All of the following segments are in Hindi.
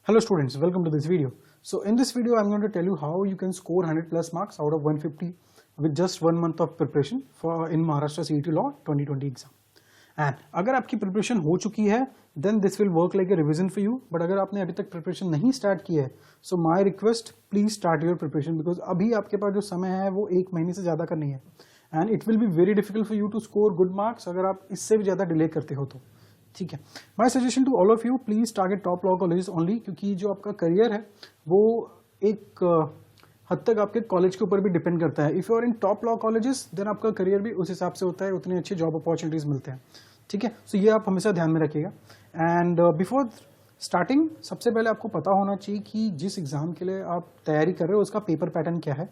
Hello students, welcome to this video. So in this video I'm going to tell you how you can score 100 plus marks out of 150 with just 1 month of preparation for in Maharashtra CET Law 2020 exam. And अगर आपकी प्रिपरेशन हो चुकी है then this will work like a revision for you. But अगर आपने अभी तक प्रिपरेशन नहीं स्टार्ट की है so my request please start your preparation because अभी आपके पास जो समय है वो 1 महीने से ज़्यादा का नहीं है. And it will be very difficult for you to score good marks अगर आप इससे भी ज़्यादा डिले करते हो तो. ठीक है. My suggestion to all of you please target top law colleges only क्योंकि जो आपका करियर है वो एक हद तक आपके कॉलेज के ऊपर भी डिपेंड करता है. If you are in top law colleges then आपका करियर भी उस हिसाब से होता है, उतने अच्छे जॉब अपॉर्चुनिटीज मिलते हैं. ठीक है. सो ये आप हमेशा ध्यान में रखिएगा. एंड बिफोर स्टार्टिंग सबसे पहले आपको पता होना चाहिए कि जिस एग्जाम के लिए आप तैयारी कर रहे हो उसका पेपर पैटर्न क्या है.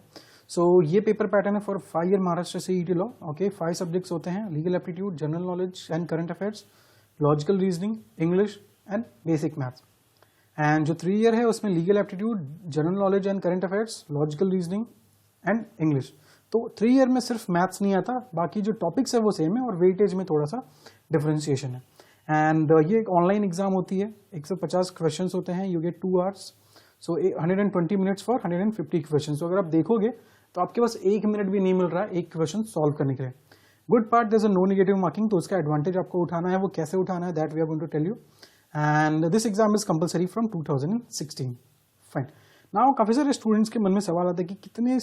सो ये पेपर पैटर्न है for 5 year Maharashtra CET law. Okay, 5 subjects होते हैं: legal aptitude, general knowledge and current affairs, logical reasoning, English and basic maths. And जो 3 ईयर है उसमें legal aptitude, general knowledge and current affairs, logical reasoning and English. तो 3 ईयर में सिर्फ मैथ्स नहीं आता, बाकी जो टॉपिक्स है वो सेम है और वेटेज में थोड़ा सा डिफरेंशिएशन है. एंड ये एक ऑनलाइन एग्जाम होती है. 150 क्वेश्चन होते हैं. You get 2 hours. So 120 minutes for 150 question. तो अगर आप देखोगे तो आपके पास 1 मिनट भी नहीं मिल रहा है एक क्वेश्चन सॉल्व करने के लिए. Good part there is a no negative marking, तो उसका एडवांटेज आपको उठाना है. वो कैसे उठाना है that we are going to tell you. And this exam is compulsory from 2016. Fine. Now काफी सारे स्टूडेंट्स के मन में सवाल आता है कि कितने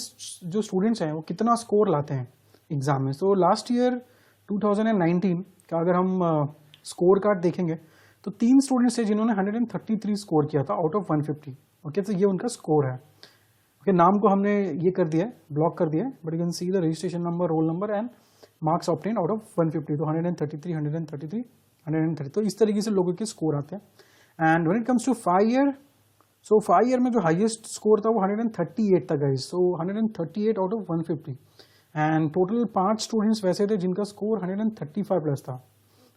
जो स्टूडेंट्स हैं वो कितना स्कोर लाते हैं एग्जाम में. सो लास्ट ईयर 2019 का अगर हम स्कोर कार्ड देखेंगे तो 3 स्टूडेंट्स थे जिन्होंने 133 स्कोर किया था आउट ऑफ 150. ओके, तो ये उनका स्कोर है. ओके, नाम को हमने ये कर दिया है, ब्लॉक कर दिया है, but you can see the registration number, roll number and marks obtained out of 150. तो 133, 133, 130. तो इस तरीके से लोगों के स्कोर आते हैं. And when it comes to 5 year, so 5 year में जो हाईएस्ट स्कोर था वो 138 था guys. So 138 out of 150. And total 5 students वैसे थे जिनका स्कोर 135 प्लस था.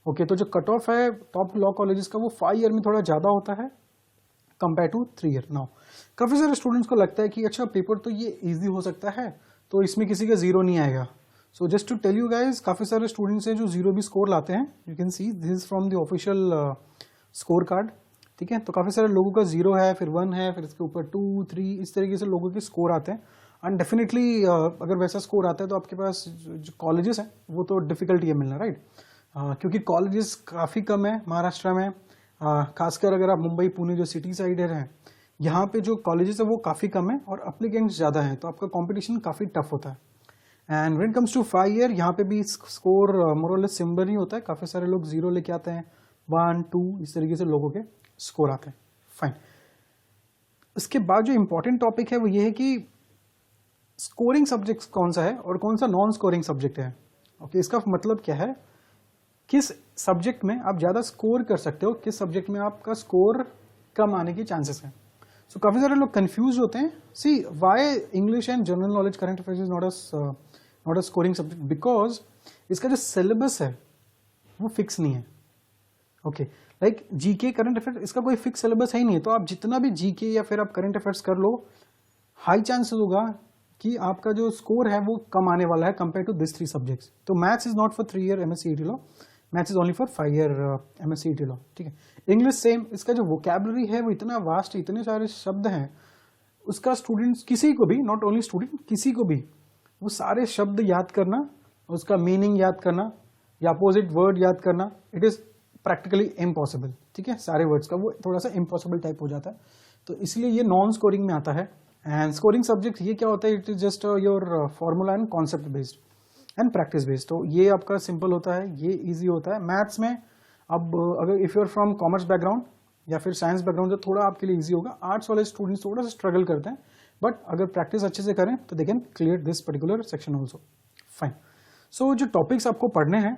ओके, तो जो कट ऑफ है टॉप लॉ कॉलेजेस का वो 5 ईयर में थोड़ा ज्यादा होता है कंपेयर टू 3 ईयर. नाउ काफी सारे स्टूडेंट्स को लगता है कि अच्छा पेपर तो ये इजी हो सकता है तो इसमें किसी का जीरो नहीं आएगा. So just to tell you guys, काफी सारे स्टूडेंट्स हैं जो जीरो भी स्कोर लाते हैं. You can see this is from the official score card. ठीक है, तो काफी सारे लोगों का 0 है, फिर 1 है, फिर इसके ऊपर 2, 3, इस तरीके से लोगों के स्कोर आते हैं. एंड डेफिनेटली अगर वैसा स्कोर आता है तो आपके पास जो कॉलेजेस हैं वो तो डिफिकल्टी है मिलना, राइट. क्योंकि कॉलेजेस काफी कम है महाराष्ट्र में. खासकर अगर आप मुंबई, पुणे जो सिटी साइड है, यहाँ पे जो कॉलेजेस है वो काफी कम है और अप्लीकेंट्स ज्यादा हैं, तो आपका कंपटीशन काफी टफ होता है. And when it comes to 5 year, यहाँ पे भी स्कोर मोर और लेस सिमिलर ही होता है. काफी सारे लोग 0 लेके आते हैं, 1, 2, इस तरीके से लोगों के स्कोर आते हैं. फाइन. इसके बाद जो इंपॉर्टेंट टॉपिक है वो ये है कि स्कोरिंग सब्जेक्ट कौन सा है और कौन सा नॉन स्कोरिंग सब्जेक्ट है. ओके, इसका मतलब क्या है, किस सब्जेक्ट में आप ज्यादा स्कोर कर सकते हो, किस सब्जेक्ट में आपका स्कोर कम आने की चांसेस है. सो काफी सारे लोग कंफ्यूज होते हैं. See why English and general knowledge current affairs is not a scoring subject, because इसका जो सिलेबस है वो फिक्स नहीं है. Okay, like GK current affairs, इसका कोई फिक्स सिलेबस है ही नहीं है. तो आप जितना भी जीके या फिर आप करंट अफेयर्स कर लो, हाई चांसेस होगा कि आपका जो स्कोर है वो कम आने वाला है कंपेयर टू दिस 3 सब्जेक्ट्स. तो maths is not for 3 year MSc law, maths is only for 5 year MSc law. ठीक है. इंग्लिश सेम, इसका जो वोकैबुलरी है वो इतना वास्ट है, इतने सारे शब्द हैं, उसका स्टूडेंट्स किसी को भी, नॉट ओनली स्टूडेंट, किसी को भी वो सारे शब्द याद करना, उसका मीनिंग याद करना या अपोजिट वर्ड याद करना, इट इज प्रैक्टिकली इम्पॉसिबल. ठीक है, सारे वर्ड्स का वो थोड़ा सा इम्पॉसिबल टाइप हो जाता है. तो इसलिए ये नॉन स्कोरिंग में आता है. एंड स्कोरिंग सब्जेक्ट ये क्या होता है, it is just your formula and concept based and practice based. तो ये आपका सिंपल होता है, ये इजी होता है. मैथ्स में अब अगर if you are from commerce background या फिर साइंस बैकग्राउंड तो थोड़ा आपके लिए इजी होगा. आर्ट्स वाले स्टूडेंट्स थोड़ा सा स्ट्रगल करते हैं, बट अगर प्रैक्टिस अच्छे से करें तो they can clear this particular section also. Fine. So जो टॉपिक्स आपको पढ़ने हैं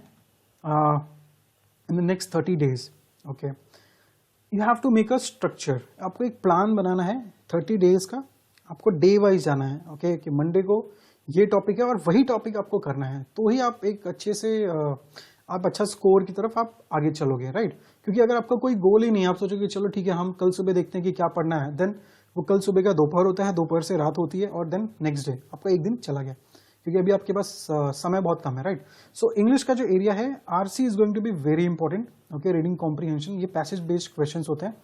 in the next 30 days, okay, you have to make a structure. आपको एक प्लान बनाना है 30 days का. आपको डे वाइज जाना है. ओके, कि मंडे को ये टॉपिक है और वही टॉपिक आपको करना है, तो ही आप एक अच्छे से आप अच्छा स्कोर की तरफ आप आगे चलोगे, राइट. क्योंकि अगर आपका कोई गोल ही नहीं, आप सोचोगे चलो ठीक है हम कल सुबह देखते हैं कि क्या पढ़ना है, देन वो कल सुबह का दोपहर होता है, दोपहर से रात होती है और देन नेक्स्ट डे आपका एक दिन चला गया, क्योंकि अभी आपके पास समय बहुत कम है, राइट. सो इंग्लिश का जो एरिया है, RC is going to be very important. Okay, reading comprehension, ये पैसेज बेस्ड क्वेश्चंस होते हैं.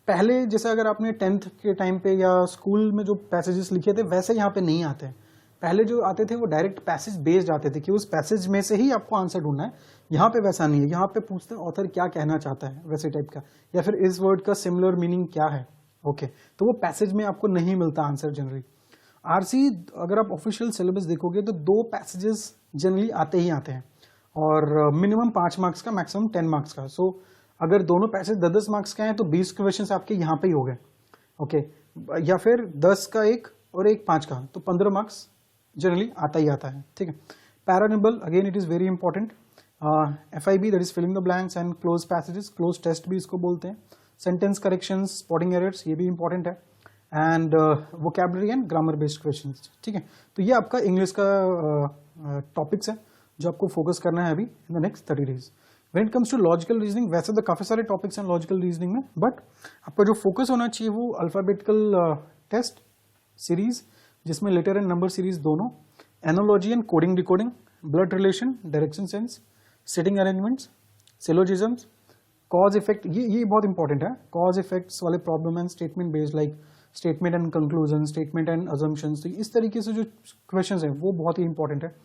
पहले जैसे अगर आपने 10th के टाइम पे या स्कूल में जो पैसेजेस लिखे थे वैसे यहाँ पे नहीं आते हैं। पहले जो आते थे वो डायरेक्ट पैसेज बेस्ड आते थे कि उस पैसेज में से ही आपको आंसर ढूंढना है। यहाँ पे वैसा नहीं है, यहाँ पे पूछते हैं ऑथर क्या कहना चाहता है वैसे टाइप का, या फिर इस वर्ड का सिमिलर मीनिंग क्या है। ओके, तो वो पैसेज में आपको नहीं मिलता आंसर जनरली। आरसी अगर आप ऑफिशियल सिलेबस देखोगे तो 2 पैसेजेस जनरली आते ही आते हैं, और मिनिमम 5 मार्क्स का, मैक्सिमम 10 मार्क्स का। सो अगर दोनों पैसेज 10-10 मार्क्स का हैं तो 20 क्वेश्चन आपके यहाँ पे ही हो गए। ओके, या फिर 10 का एक और एक 5 का, तो 15 मार्क्स जनरली आता ही आता है। ठीक है। पैरानिबल again it is very important. FIB that is filling the blanks and cloze passages, cloze test भी इसको बोलते हैं। सेंटेंस करेक्शंस, स्पॉटिंग एरर्स, ये भी इंपॉर्टेंट है। And vocabulary and grammar based questions. ठीक है, तो ये आपका इंग्लिश का टॉपिक्स है जो आपको फोकस करना है अभी in the next 30 days. When it comes to logical reasoning, वैसे तो काफी सारे टॉपिक्स हैं लॉजिकल रीजनिंग में, बट आपका जो फोकस होना चाहिए वो अल्फाबेटिकल टेस्ट सीरीज जिसमें लेटर एंड नंबर सीरीज दोनों, analogy and coding decoding, blood relation, direction sense, sitting arrangements, syllogisms, cause effect, ये बहुत इंपॉर्टेंट है। कॉज इफेक्ट्स वाले problem and statement based, like statement and conclusion, statement and assumptions, तो इस तरीके से जो क्वेश्चंस हैं वो बहुत ही इंपॉर्टेंट है।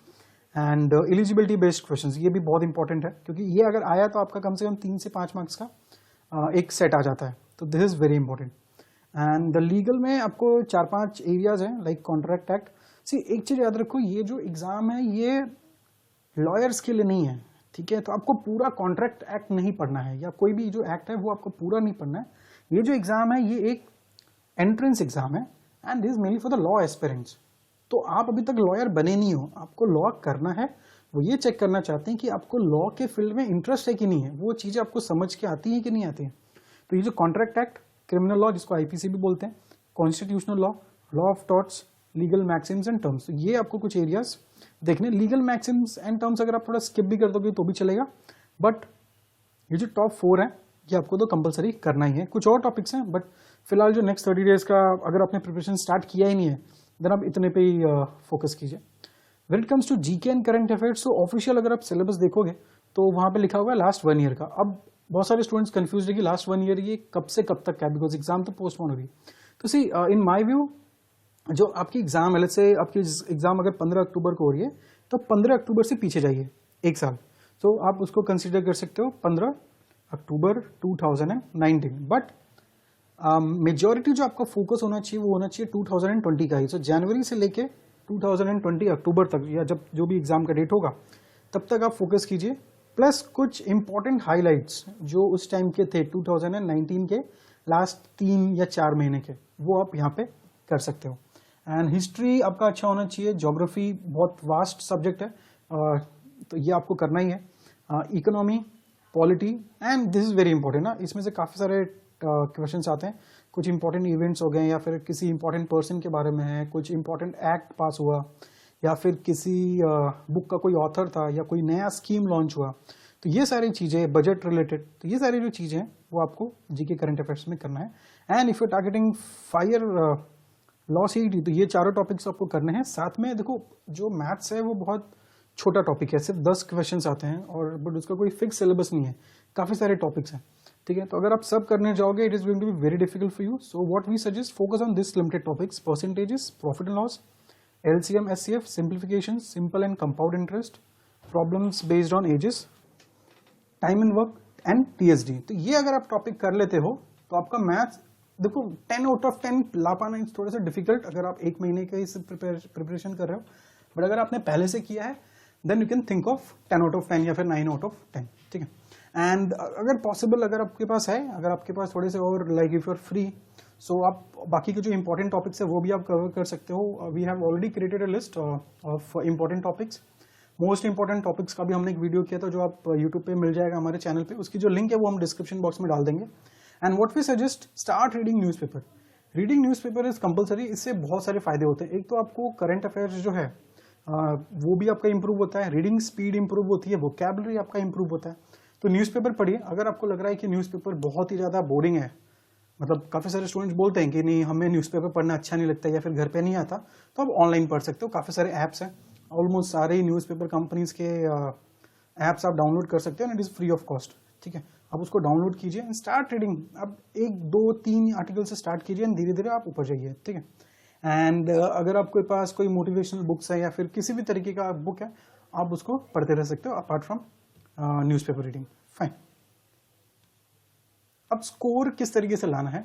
एंड एलिजिबिलिटी बेस्ड क्वेश्चंस, ये भी बहुत इंपॉर्टेंट है क्योंकि ये अगर आया तो आपका कम से कम 3 से 5 मार्क्स का एक सेट आ जाता है, तो this is very important. And the legal में आपको 4-5 एरियाज हैं, लाइक कॉन्ट्रैक्ट एक्ट। सी एक चीज याद रखो, ये जो एग्जाम है ये लॉयर्स के लिए नहीं है। ठीक है, तो आपको पूरा कॉन्ट्रैक्ट एक्ट नहीं पढ़ना है, या कोई भी जो एक्ट है वो आपको पूरा नहीं पढ़ना है। ये जो एग्जाम है ये एक एंट्रेंस एग्जाम है and this mainly for the law aspirants. तो आप अभी तक लॉयर बने नहीं हो, आपको लॉ करना है। वो ये चेक करना चाहते हैं कि आपको लॉ के फील्ड में इंटरेस्ट है कि नहीं है, वो चीजें आपको समझ के आती है कि नहीं आती है। तो ये जो कॉन्ट्रैक्ट एक्ट, क्रिमिनल लॉ जिसको IPC भी बोलते हैं, constitutional law, law of torts, legal Maxim's and terms, तो ये आपको कुछ एरियाज देखने। लीगल मैक्सिम्स एंड टर्म्स अगर आप थोड़ा स्किप भी कर दोगे तो भी चलेगा, बट ये जो टॉप 4 है ये आपको तो कंपलसरी करना ही है। कुछ और टॉपिक्स हैं बट फिलहाल जो नेक्स्ट 30 डेज का अगर आपने प्रिपरेशन स्टार्ट किया ही नहीं है देन आप इतने पे ही फोकस कीजिए। When it comes to GK and current affairs, तो ऑफिशियल अगर आप सिलेबस देखोगे तो वहां पे लिखा हुआ है लास्ट 1 ईयर का। अब बहुत सारे स्टूडेंट्स कंफ्यूज है कि लास्ट 1 ईयर ये कब से कब तक क्या, बिकॉज एग्जाम तो पोस्टपोन हो रही। तो सी इन माय व्यू जो आपकी एग्जाम है, लेट्स से आपकी एग्जाम अगर 15 अक्टूबर को हो रही है तो 15 अक्टूबर से पीछे जाइए एक साल, तो आप उसको कंसिडर कर सकते हो 15 अक्टूबर 2019। बट मेजॉरिटी जो आपका फोकस होना चाहिए वो होना चाहिए 2020 का ही। सो जनवरी से लेके 2020 अक्टूबर तक, या जब जो भी एग्जाम का डेट होगा तब तक आप फोकस कीजिए। प्लस कुछ इंपॉर्टेंट हाइलाइट्स जो उस टाइम के थे 2019 के लास्ट 3 या 4 महीने के, वो आप यहाँ पे कर सकते हो। एंड हिस्ट्री आपका अच्छा होना चाहिए। ज्योग्राफी बहुत वास्ट सब्जेक्ट है, तो ये आपको करना ही है। Economy, polity, and this is very important ना, इसमें से काफी सारे क्वेश्चंस आते हैं। कुछ इंपॉर्टेंट इवेंट्स हो गए, या फिर किसी इंपॉर्टेंट पर्सन के बारे में है, कुछ इंपॉर्टेंट एक्ट पास हुआ, या फिर किसी बुक का कोई ऑथर था, या कोई नया स्कीम लॉन्च हुआ, तो ये सारी चीजें, बजट रिलेटेड, तो ये सारी जो चीजें हैं वो आपको जीके करंट अफेयर्स में करना है। And if you targeting fire law CET, तो ये चारों टॉपिक्स आपको करने हैं। साथ में देखो जो मैथ्स है वो बहुत छोटा टॉपिक है, सिर्फ 10 क्वेश्चंस आते हैं, और बट उसका कोई फिक्स सिलेबस नहीं है, काफी सारे टॉपिक्स हैं। ठीक है, तो अगर आप सब करने जाओगे it is going to be very difficult for you. So what we suggest, focus on this limited topics: percentages, profit and loss, LCM, SCF, simplification, simple and compound interest, problems based on ages, time and work and TSD। तो ये अगर आप टॉपिक कर लेते हो तो आपका मैथ्स देखो 10 आउट ऑफ 10 ला पाना थोड़ा सा डिफिकल्ट अगर आप 1 महीने का इस प्रिपरेशन कर रहे हो, बट अगर आपने पहले से किया है then you can think of 10 out of 10 या फिर 9 आउट ऑफ 10। ठीक है, एंड अगर पॉसिबल, अगर आपके पास है, अगर आपके पास थोड़े से और like if you are free, so आप बाकी के जो इंपॉर्टेंट टॉपिक्स है वो भी आप कवर कर सकते हो। We have already created a list of important topics. Most important topics का भी हमने एक वीडियो किया था जो आप यूट्यूब पे मिल जाएगा हमारे चैनल पे, उसकी जो लिंक है वो हम डिस्क्रिप्शन बॉक्स में डाल देंगे। And what we suggest, start reading newspaper. Reading newspaper is compulsory. इससे बहुत सारे फायदे होते हैं। एक तो आपको करंट अफेयर्स जो है वो भी आपका इंप्रूव होता है, रीडिंग स्पीड इंप्रूव होती है, वोकैबुलरी आपका इंप्रूव होता है। तो न्यूज़पेपर पढ़िए। अगर आपको लग रहा है कि न्यूज़पेपर बहुत ही ज़्यादा बोरिंग है, मतलब काफ़ी सारे स्टूडेंट्स बोलते हैं कि नहीं हमें न्यूज़पेपर पढ़ना अच्छा नहीं लगता या फिर घर पे नहीं आता, तो आप ऑनलाइन पढ़ सकते हो। काफ़ी सारे ऐप्स हैं, ऑलमोस्ट सारे ही न्यूज़पेपर कंपनीज के ऐप्स आप डाउनलोड कर सकते हो, and it is free of cost. ठीक है, आप उसको डाउनलोड कीजिए एंड स्टार्ट रीडिंग। आप 1, 2, 3 आर्टिकल से स्टार्ट कीजिए एंड धीरे धीरे आप ऊपर जाइए, ठीक है। एंड अगर आपके पास कोई मोटिवेशनल बुक्स है या फिर किसी भी तरीके का बुक है, आप उसको पढ़ते रह सकते हो apart from newspaper reading. Fine. अब स्कोर किस तरीके से लाना है?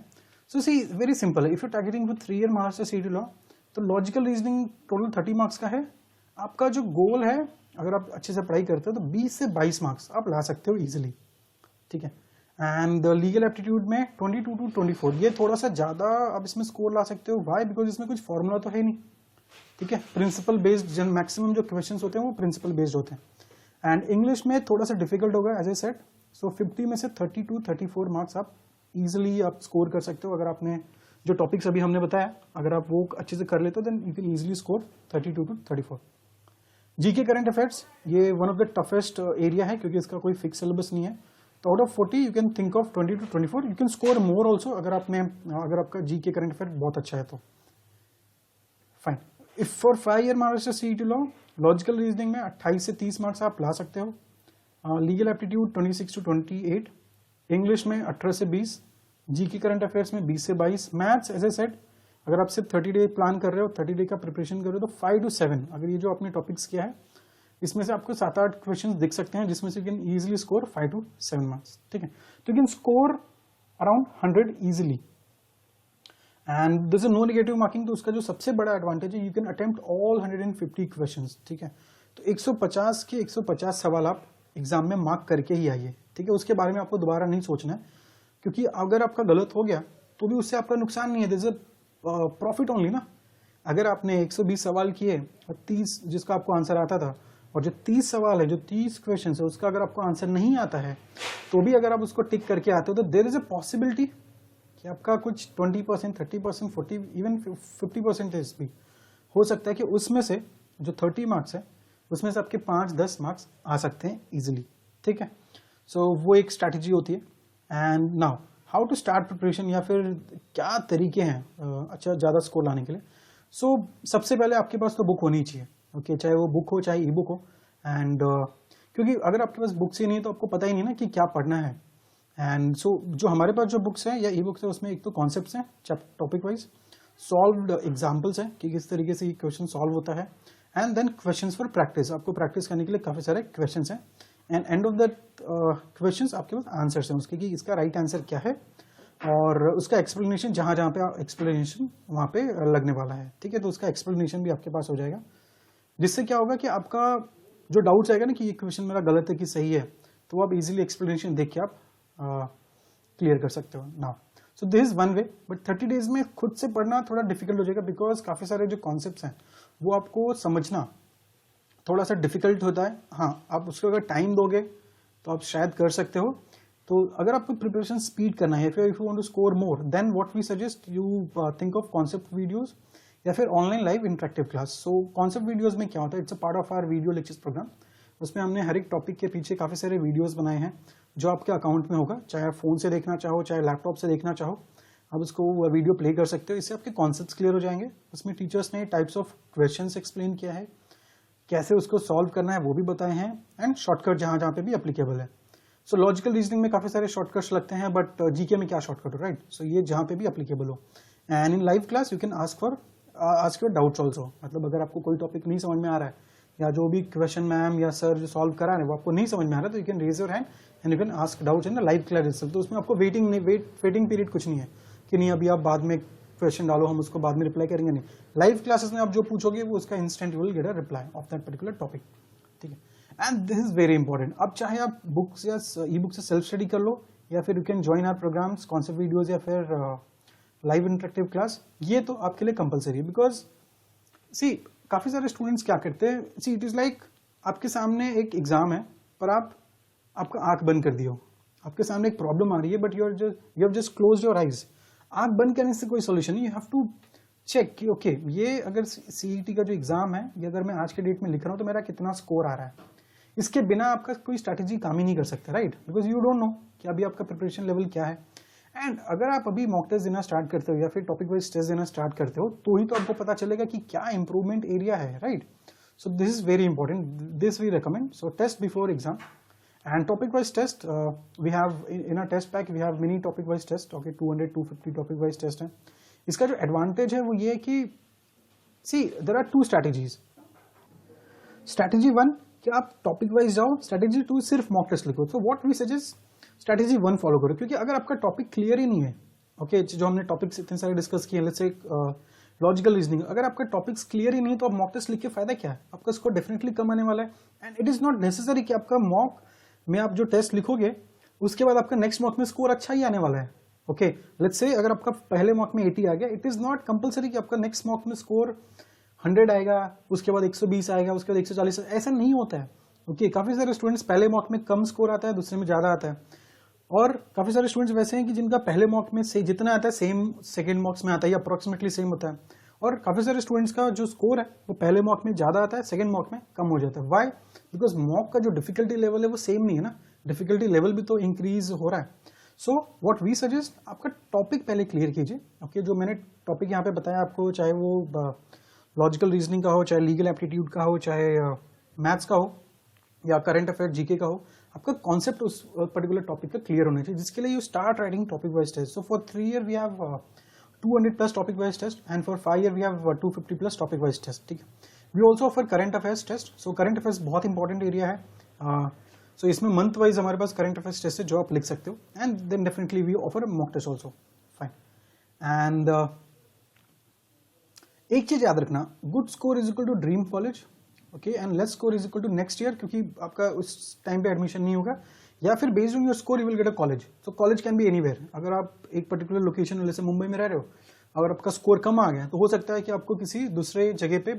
सो सी वेरी सिंपल है। If you targeting for 3 year Maharashtra CET law, तो लॉजिकल रीजनिंग टोटल 30 मार्क्स का है। आपका जो गोल है, अगर आप अच्छे से पढ़ाई करते हो तो 20 से 22 मार्क्स आप ला सकते हो इजीली, ठीक है। एंड लीगल एप्टीट्यूड में 22 टू 24, ये थोड़ा सा ज्यादा आप इसमें स्कोर ला सकते हो। वाई? बिकॉज इसमें कुछ फॉर्मूला तो है नहीं, ठीक है। प्रिंसिपल बेस्ड मैक्सिमम जो क्वेश्चंस होते हैं वो प्रिंसिपल बेस्ड होते हैं। एंड इंग्लिश में थोड़ा सा डिफिकल्ट होगा एज ए सेट। सो 50 में से 30 टू 34 मार्क्स आप इजिली आप स्कोर कर सकते हो। अगर आपने जो टॉपिक्स अभी हमने बताया, अगर आप वो अच्छे से कर लेते हो, then you can easily score 32 to 34। GK current affairs, ये one of the toughest area है क्योंकि इसका कोई फिक्स सिलेबस नहीं है। तो out of 40 you can think of 20 to 24। You can score more also अगर आपका जीके करंट अफेयर बहुत अच्छा है तो। Fine. If for 5 year Maharashtra CET law, logical reasoning में 28 से 30 मार्क्स आप ला सकते हो। लीगल एप्टीट्यूड 26 टू 28, इंग्लिश में 18 से 20, जीके करंट अफेयर्स में 20 से 22, मैथ्स एज ए सेट अगर आप सिर्फ 30 डे प्लान कर रहे हो, 30 डे का प्रिपरेशन कर रहे हो, तो 5 टू 7, अगर ये जो आपने टॉपिक्स किया है इसमें से आपको 7-8 क्वेश्चंस दिख सकते हैं जिसमें से you can easily score 5 to 7 marks, ठीक है। तो you can score around 100 easily and this is no negative marking. तो उसका जो सबसे बड़ा एडवांटेज है, you can attempt all 150 questions, ठीक है। तो 150 के 150 सवाल आप एग्जाम में मार्क करके ही आइए, ठीक है। उसके बारे में आपको दोबारा नहीं सोचना है, क्योंकि अगर आपका गलत हो गया तो भी उससे आपका नुकसान नहीं है, दिस इज प्रॉफिट ओनली ना। अगर आपने 120 सवाल किए और 30 जिसका आपको आंसर आता था, और जो 30 सवाल है, जो 30 क्वेश्चन है, उसका अगर आपको आंसर नहीं आता है तो भी अगर आप उसको टिक करके आते हो, तो देयर इज अ पॉसिबिलिटी कि आपका कुछ 20%, 30%, 40, इवन 50% भी हो सकता है कि उसमें से जो 30 मार्क्स है उसमें से आपके 5-10 मार्क्स आ सकते हैं इजिली, ठीक है। सो वो एक स्ट्रैटेजी होती है। And now how to start preparation, या फिर क्या तरीके हैं अच्छा ज़्यादा स्कोर लाने के लिए। सो सबसे पहले आपके पास तो बुक होनी चाहिए, ओके, चाहे वो बुक हो चाहे ई बुक हो। एंड क्योंकि अगर आपके पास बुक्स ही नहीं है तो आपको पता ही नहीं ना कि क्या पढ़ना है। एंड सो जो हमारे पास जो बुक्स हैं या ई बुक्स है, उसमें एक तो कॉन्सेप्ट्स हैं टॉपिक वाइज, सॉल्व्ड एग्जाम्पल्स हैं कि किस तरीके से ये क्वेश्चन सॉल्व होता है, and then questions for practice, आपको प्रैक्टिस करने के लिए काफ़ी सारे क्वेश्चंस हैं। And end of that questions आपके पास आंसर्स हैं उसके, कि इसका राइट आंसर क्या है और उसका एक्सप्लेनेशन, जहाँ जहाँ पे एक्सप्लेनेशन वहाँ पे लगने वाला है, ठीक है। तो उसका एक्सप्लेनेशन भी आपके पास हो जाएगा, जिससे क्या होगा कि आपका जो डाउट्स आएगा ना कि ये क्वेश्चन मेरा गलत है कि सही है, तो आप इजीली एक्सप्लेनेशन देख के आप क्लियर कर सकते हो। Now so this is one way, but 30 days में खुद से पढ़ना थोड़ा डिफिकल्ट हो जाएगा, बिकॉज काफ़ी सारे जो कॉन्सेप्ट्स हैं वो आपको समझना थोड़ा सा डिफिकल्ट होता है। हाँ, आप उसको अगर टाइम दोगे तो आप शायद कर सकते हो। तो अगर आपको प्रिपरेशन स्पीड करना है, if you want to score more, then what we suggest you think of concept videos या फिर online live interactive class. So concept videos में क्या होता है, it's a part of our video lectures programme. उसमें हमने हर एक टॉपिक के पीछे काफ़ी सारे वीडियोस बनाए हैं जो आपके अकाउंट में होगा, चाहे आप फोन से देखना चाहो चाहे लैपटॉप से देखना चाहो, आप उसको वीडियो प्ले कर सकते हो। इससे आपके कॉन्सेप्ट्स क्लियर हो जाएंगे। उसमें टीचर्स ने टाइप्स ऑफ क्वेश्चंस एक्सप्लेन किया है, कैसे उसको सॉल्व करना है वो भी बताए हैं, एंड शॉर्टकट जहाँ जहाँ पे भी एप्लीकेबल है। सो लॉजिकल रीजनिंग में काफ़ी सारे शॉर्टकट्स लगते हैं, बट जीके में क्या शॉर्टकट हो, राइट। सो ये जहाँ पे भी एप्लीकेबल हो। And in live class you can ask your doubts also, मतलब अगर आपको कोई टॉपिक नहीं समझ में आ रहा है या जो भी क्वेश्चन मैम या सर जो सॉल्व करा रहे हैं वो आपको नहीं समझ में आ रहा है, तो you can raise your hand and you can ask doubts in the live class itself. तो उसमें आपको वेटिंग पीरियड कुछ नहीं है कि नहीं अभी आप बाद में क्वेश्चन डालो, हम उसको बाद में रिप्लाई करेंगे, नहीं। लाइव क्लासेस में आप जो पूछोगे वो उसका instant you will get a reply of that particular topic, ठीक है। And this is very important. अब चाहे आप बुक्स या ई बुक से सेल्फ स्टडी कर लो, या फिर you can join our programmes, concept videos या फिर लाइव इंटरेक्टिव क्लास, ये तो आपके लिए कंपलसरी है। बिकॉज सी काफ़ी सारे स्टूडेंट्स क्या करते हैं, सी इट इज़ लाइक आपके सामने एक एग्जाम है पर आपका आंख बंद कर दियो, आपके सामने एक प्रॉब्लम आ रही है but you have just close your eyes. आंख बंद करने से कोई सोल्यूशन नहीं, यू हैव टू चेक कि ओके ये अगर सीईटी का जो एग्जाम है ये अगर मैं आज के डेट में लिख रहा हूँ तो मेरा कितना स्कोर आ रहा है। इसके बिना आपका कोई स्ट्रैटेजी काम ही नहीं कर सकता, right, because you don't know कि अभी आपका प्रिपरेशन लेवल क्या है। एंड अगर आप अभी मॉक टेस्ट देना स्टार्ट करते हो या फिर टॉपिक वाइज टेस्ट देना स्टार्ट करते हो तो ही तो आपको पता चलेगा कि क्या इंप्रूवमेंट एरिया है, right. So this is very important, this we recommend. So test before exam And topic wise test, we have in our test pack we have many topic wise test. Okay, 200 250 topic wise test है. इसका जो एडवांटेज है वो ये है कि see there are two strategies. Strategy 1 कि आप टॉपिक वाइज जाओ, स्ट्रैटेजी 2 सिर्फ मॉक टेस्ट लिखो. तो what we suggest strategy 1 follow करो, क्योंकि अगर आपका टॉपिक क्लियर ही नहीं है, ओके जो हमने टॉपिक्स इतने सारे डिस्कस किए, लेट्स से लॉजिकल रीजनिंग, अगर आपका टॉपिक्स क्लियर ही नहीं तो आप मॉक टेस्ट लिख के फायदा क्या है? आपका स्कोर डेफिनेटली कम आने वाला है. And it is not necessary कि आपका मॉक में आप जो टेस्ट लिखोगे उसके बाद आपका नेक्स्ट मॉक में स्कोर अच्छा ही आने वाला है. ओके लेट्स से अगर आपका पहले मॉक में 80 आ गया, इट इज नॉट कंपलसरी कि आपका नेक्स्ट मॉक में स्कोर 100 आएगा, उसके बाद 120 आएगा, उसके बाद 140. ऐसा नहीं होता है. ओके काफी सारे स्टूडेंट्स पहले मॉक में कम स्कोर आता है, दूसरे में ज्यादा आता है. और काफी सारे स्टूडेंट्स वैसे हैं कि जिनका पहले मॉक में से जितना आता है सेम सेकंड मॉक्स में आता है या अप्रोक्सीमेटली सेम होता है. और काफी सारे स्टूडेंट्स का जो स्कोर है वो पहले मॉक में ज्यादा आता है, सेकंड मॉक में कम हो जाता है. व्हाई? बिकॉज मॉक का जो डिफिकल्टी लेवल है वो सेम नहीं है ना, डिफिकल्टी लेवल भी तो इंक्रीज हो रहा है. सो व्हाट वी सजेस्ट, आपका टॉपिक पहले क्लियर कीजिए. ओके जो मैंने टॉपिक यहाँ पे बताया आपको, चाहे वो लॉजिकल रीजनिंग का हो, चाहे लीगल एप्टीट्यूड का हो, चाहे मैथ्स का हो या करंट अफेयर जीके का हो, आपका कॉन्सेप्ट उस पर्टिकुलर टॉपिक का क्लियर होना चाहिए, जिसके लिए you start writing topic wise test. So for 3 year we have 200 plus topic wise test and for 5 year we have 250 plus topic wise test. ठीक है. We also offer current affairs test. So current affairs बहुत इंपॉर्टेंट एरिया है. सो इसमें मंथ वाइज हमारे पास करंट अफेयर्स टेस्ट है जो आप लिख सकते हो. And then definitely we offer mock test also. Fine. And एक चीज याद रखना, good score is equal to dream college. Okay and less score is equal to next year, क्योंकि आपका उस टाइम पे एडमिशन नहीं होगा, या फिर based on your score you will get a college. So college can be anywhere. अगर आप एक पर्टिकुलर लोकेशन जैसे मुंबई में रह रहे हो, अगर आपका स्कोर कम आ गया तो हो सकता है कि आपको किसी दूसरे जगह पे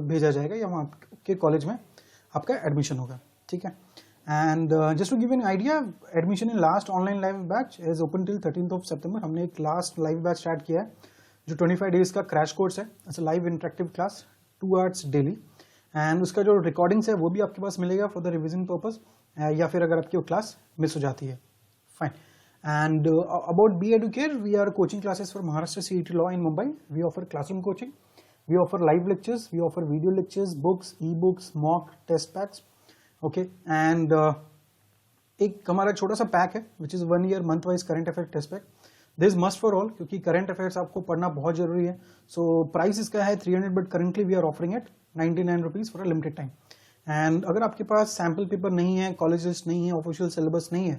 भेजा जाएगा या वहाँ के कॉलेज में आपका एडमिशन होगा. ठीक है. And just to give an idea, admission in last online live batch is open till 13th September. हमने एक लास्ट लाइव बैच स्टार्ट किया है जो 25 डेज का क्रैश कोर्स है. It's live interactive class 2 hours daily. And उसका जो रिकॉर्डिंग्स है वो भी आपके पास मिलेगा फॉर द रिविजन पर्पज, या फिर अगर आपकी वो क्लास मिस हो जाती है. Fine. And about B Educare, we are coaching classes for Maharashtra CET law in Mumbai. We offer classroom coaching, we offer live lectures, we offer video lectures, books, ebooks, mock test packs. Okay and एक हमारा छोटा सा पैक है which is 1 year month wise current affair test pack. This must for all, क्योंकि करंट अफेयर्स आपको पढ़ना बहुत जरूरी है. सो प्राइस इसका है 300, but currently we are offering at 99 rupees for a limited time. And अगर आपके पास सैम्पल पेपर नहीं है, कॉलेज लिस्ट नहीं है, ऑफिशियल सिलेबस नहीं है,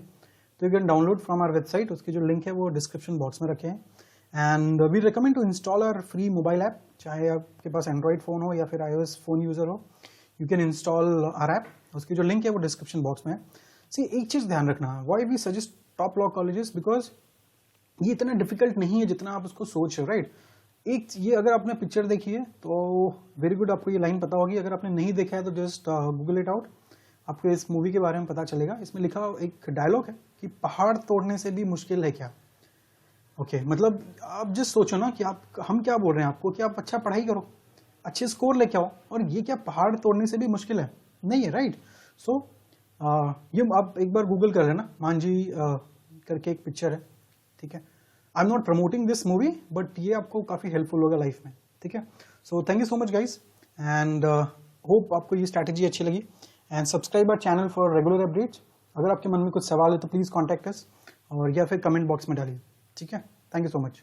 तो you can download from our website. उसकी जो लिंक है वो डिस्क्रिप्शन बॉक्स में रखे हैं. And we recommend to install our free mobile app. चाहे आपके पास एंड्रॉइड फोन हो या फिर iOS फोन यूजर हो, you can install our app. उसकी जो लिंक है वो डिस्क्रिप्शन बॉक्स में है. सी एक चीज ध्यान रखना, why we suggest top law colleges, because ये इतना डिफिकल्ट नहीं है जितना आप उसको सोच रहे हो. राइट. एक ये अगर आपने पिक्चर देखी है तो वेरी गुड, आपको ये लाइन पता होगी. अगर आपने नहीं देखा है तो जस्ट गूगल इट आउट, आपको इस मूवी के बारे में पता चलेगा. इसमें लिखा एक डायलॉग है कि पहाड़ तोड़ने से भी मुश्किल है क्या. ओके मतलब आप जस्ट सोचो ना कि हम क्या बोल रहे हैं आपको कि आप अच्छा पढ़ाई करो, अच्छे स्कोर लेके आओ, और ये क्या पहाड़ तोड़ने से भी मुश्किल है? नहीं है. राइट. सो ये आप एक बार गूगल कर लेना, मांझी करके एक पिक्चर है. ठीक है. I am not promoting this movie, but ये आपको काफी हेल्पफुल होगा लाइफ में. ठीक है. So thank you so much guys, and hope आपको ये स्ट्रैटेजी अच्छी लगी. And subscribe our channel for regular updates. अगर आपके मन में कुछ सवाल है तो प्लीज कॉन्टैक्ट अस, और या फिर कमेंट बॉक्स में डालिए. ठीक है. Thank you so much.